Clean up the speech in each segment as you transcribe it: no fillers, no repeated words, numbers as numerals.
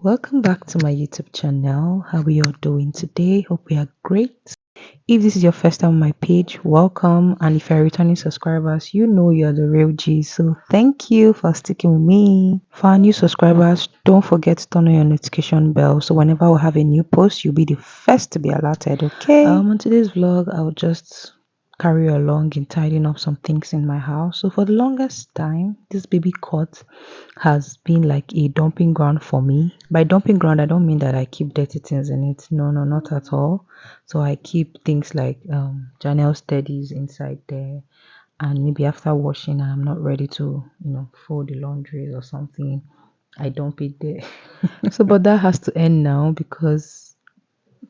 Welcome back to my YouTube channel. How are you all doing today? Hope we are great. If this is your first time on my page, welcome. And if you're returning subscribers, you know you're the real G. So thank you for sticking with me. For our new subscribers, don't forget to turn on your notification bell so whenever we have a new post, you'll be the first to be alerted, okay? On today's vlog, I'll just carry you along in tidying up some things in my house. So for the longest time, this baby cot has been like a dumping ground for me. By dumping ground, I don't mean that I keep dirty things in it. No, no, not at all. So I keep things like Janelle steadies inside there, and maybe after washing, I'm not ready to, fold the laundry or something. I dump it there. So, but that has to end now because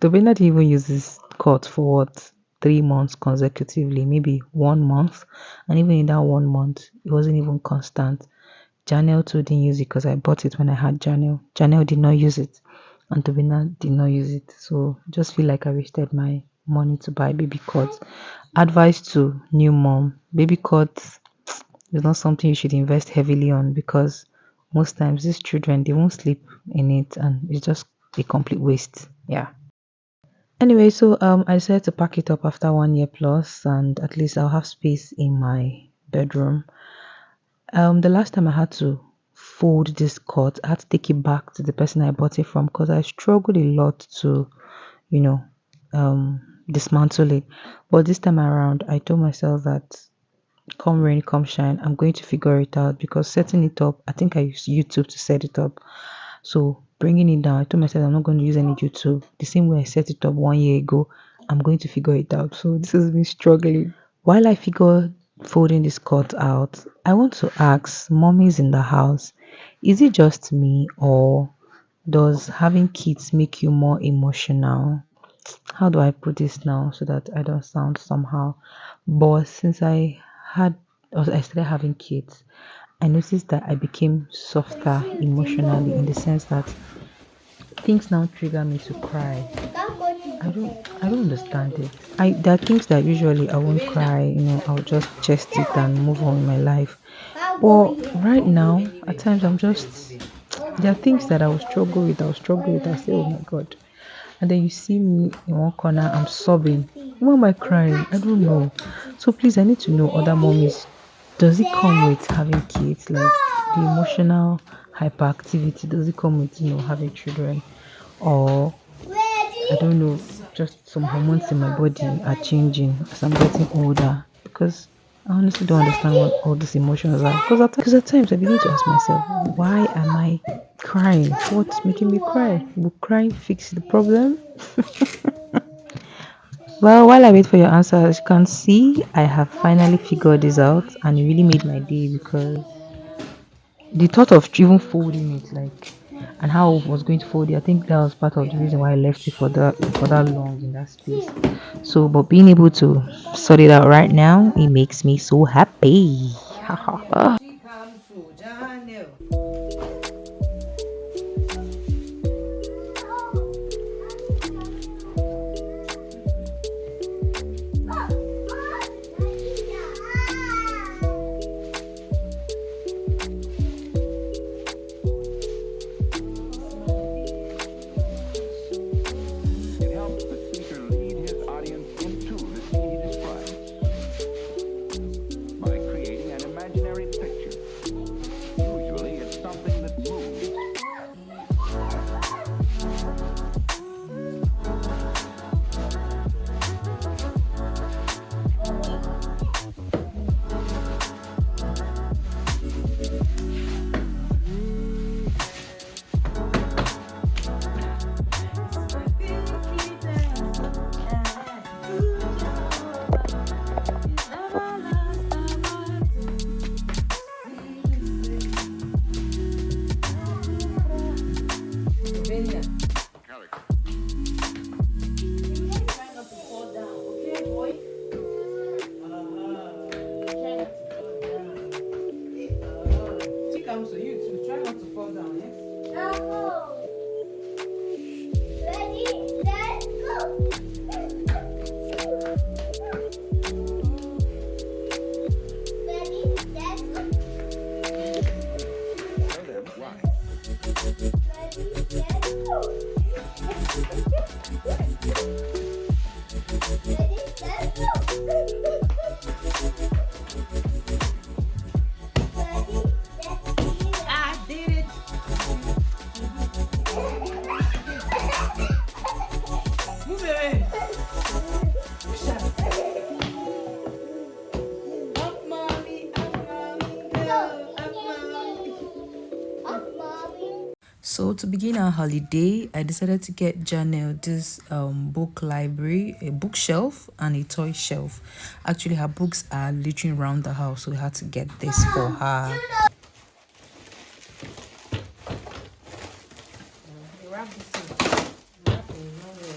the winner didn't even use this cut for what 3 months consecutively, maybe 1 month, and even in that 1 month, it wasn't even constant. Janelle too didn't use it because I bought it when I had Janelle. Janelle did not use it, and Tobina did not use it. So just feel like I wasted my money to buy baby cots. Advice to new mom: baby cots is not something you should invest heavily on because most times these children they won't sleep in it, and it's just a complete waste. Yeah. Anyway, so I decided to pack it up after 1 year plus, and at least I'll have space in my bedroom. The last time I had to fold this cut, I had to take it back to the person I bought it from because I struggled a lot to, you know, dismantle it. But this time around, I told myself that come rain, come shine, I'm going to figure it out because setting it up, I think I used YouTube to set it up. So bringing it down, I told myself I'm not going to use any YouTube. The same way I set it up 1 year ago, I'm going to figure it out. So this has been struggling. While I figure folding this cut out, I want to ask mommies in the house, is it just me or does having kids make you more emotional? How do I put this now so that I don't sound somehow? But since I started having kids, I noticed that I became softer emotionally in the sense that things now trigger me to cry. I don't understand it. There are things that usually I won't cry, I'll just chest it and move on with my life. But right now, at times I'm just there are things that I'll say, oh my god. And then you see me in one corner, I'm sobbing. Why am I crying? I don't know. So please I need to know other mommies. Does it come with having kids? Like the emotional hyperactivity, does it come with, having children? Or I don't know, just some hormones in my body are changing as I'm getting older because I honestly don't understand what all these emotions are. Because at times I begin to ask myself, why am I crying? What's making me cry? Will crying fix the problem? Well, while I wait for your answer, as you can see, I have finally figured this out and it really made my day because the thought of even folding it, like, and how I was going to fold it, I think that was part of the reason why I left it for that long in that space. So, but being able to sort it out right now, it makes me so happy. It helps the speaker lead his audience into the scene he describes by creating an imaginary picture. I did it. Move away. Up, mommy. Up, mommy. Go. Up, mommy. So to begin our holiday, I decided to get Janelle this book library, a bookshelf and a toy shelf. Actually, her books are littering around the house, so we had to get this for her. Wrap this in. Wrap it, no way.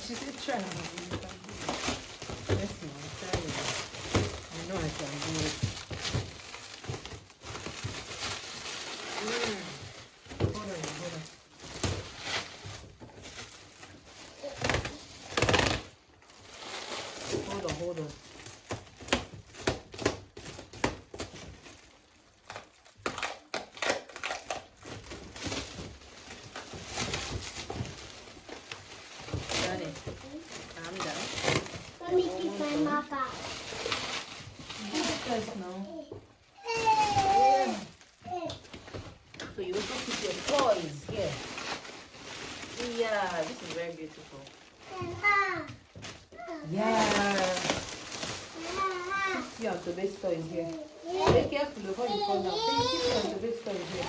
She said try. Yes, ma'am, try it. I know I can do it. Hold on, hold on. Hold on. Got it. Calm down. Let me keep my marker. Yes, no. So you also keep your toys here. Yeah, this is very beautiful. Yeah. Yeah, the best toys here. Be careful before you fall down. Keep your best toys here.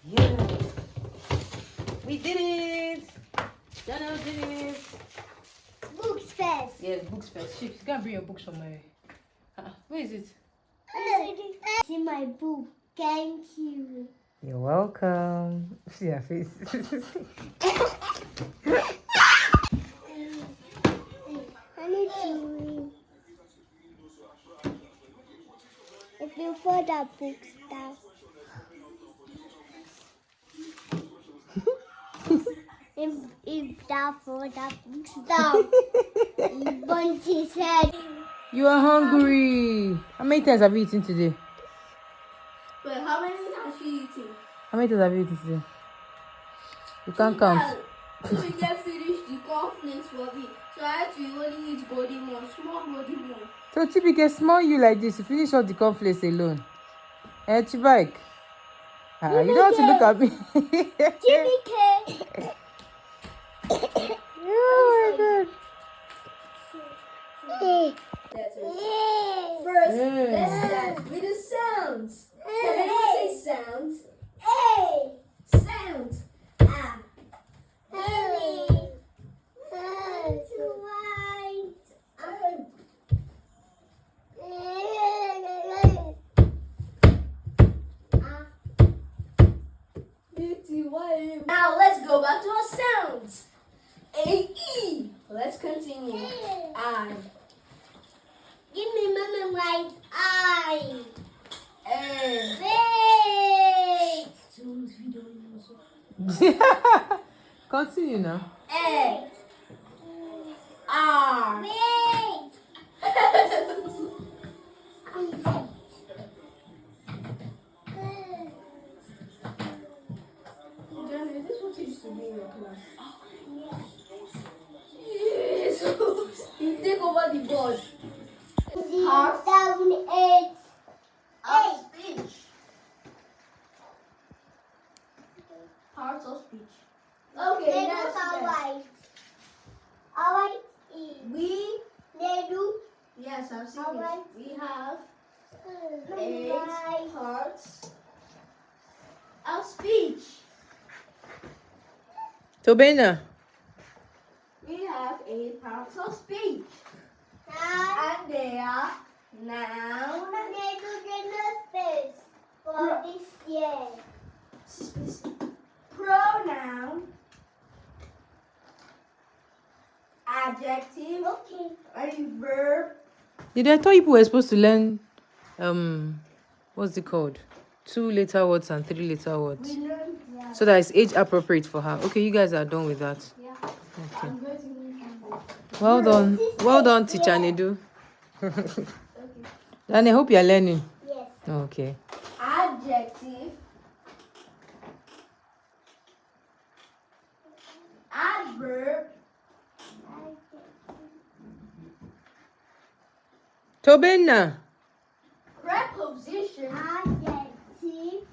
Yeah. We did it. Daniel did it. Books first. Yes, books first. Chips, you can't bring your books from my. Where is it? See my book. Thank you. You're welcome. See your face. I need to read. If you put the books down. if that for the books down. Bunch his head. You are hungry. How many times have you eaten today? Wait, how many has she eaten? How many times have you eaten today? You can't count. So we can finish the cornflakes for me. So I had to only eat golden one, small golden one. So Chibike, small you like this, you finish all the cornflakes alone. Chibike. You don't want to look at me. Chibike. Oh my God. First, let's start with the sounds. Can anyone say sounds? A. Sounds. A. White. Now let's go back to our sounds. A. E. Let's continue. I. Give me mama white eye. Wait. Continue now. Egg. R. Wait. John, is this what used to be in your class? Yes. You take over the board. Heart. 7, 8. Of speech. Parts of speech. Okay, that's alright. Alright. They do. Yes, I've seen it. We have 8 parts of speech. Tobena. We have 8 parts of speech. And they are noun. They do the space for this year. Pronoun. Adjective. Okay. And verb. Did I thought people were supposed to learn what's it called? 2-letter words and 3-letter words. We learned that. So that it's age appropriate for her. Okay, you guys are done with that. Yeah. Okay. I'm going to read. Well done. Well done, teacher Nedu. Danny, I hope you're learning. Yes. Okay. Adjective. Adverb. Tobina. Preposition. Adjective.